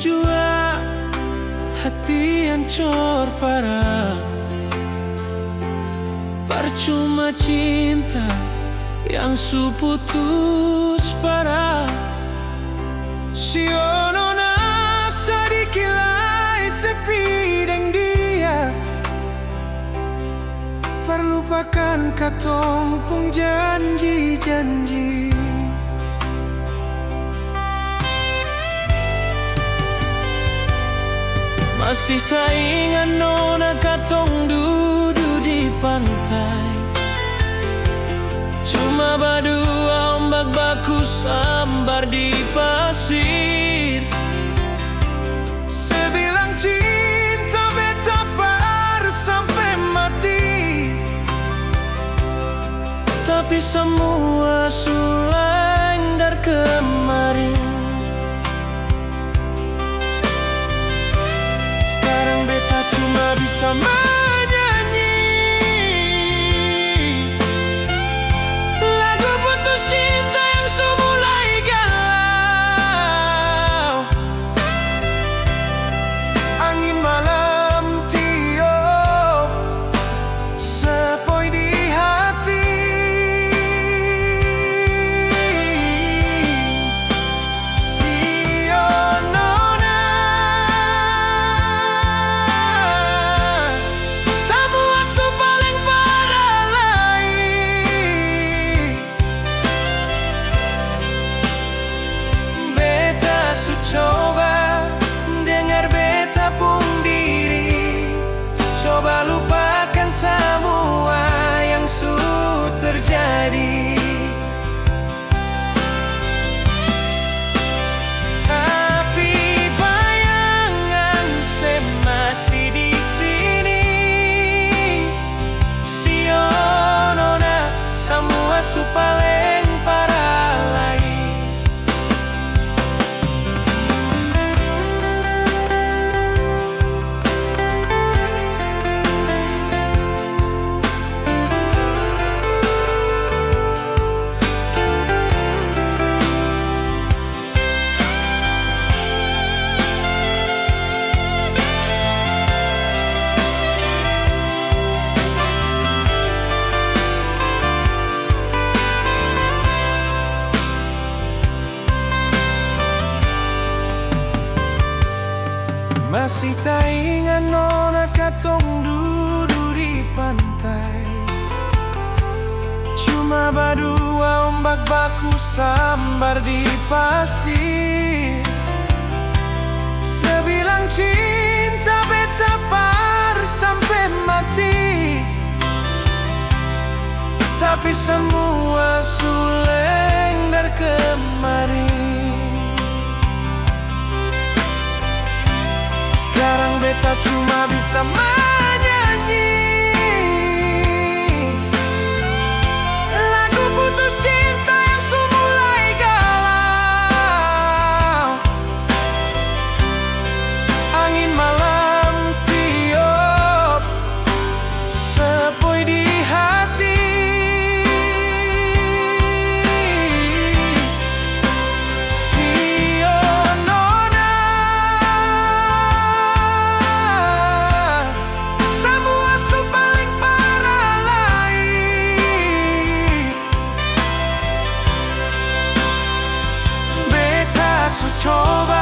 jua hati hancur parah. Percuma cinta yang su putus parah. Siono na sedikilai sepi deng dia. Perlupakan katong pung janji-janji. Masih tak ingat nona katong duduk di pantai. Cuma berdua ombak baku sambar di pasir. Sebilang cinta beta par sampai mati. Tapi semua suleng dari kemarin. Sekarang beta cuma bisa menyanyi lagu putus cinta yang semulai galau. Angin malam tiup sepoi di hati. Coba dengar beta pun diri. Coba lupakan semua yang sudah terjadi. Tapi bayangan saya masih di sini. Sionona semua su paling parah lagi. Masih tak ingat nona katong duduk di pantai. Cuma berdua ombak baku sambar di pasir. Sebilang cinta beta par sampai mati. Tapi semua suleng dari kemarin. Sekarang beta cuma bisa menyanyi lagu putus cinta yang semulai galau. Angin malam tiup sepoi di hati. Coba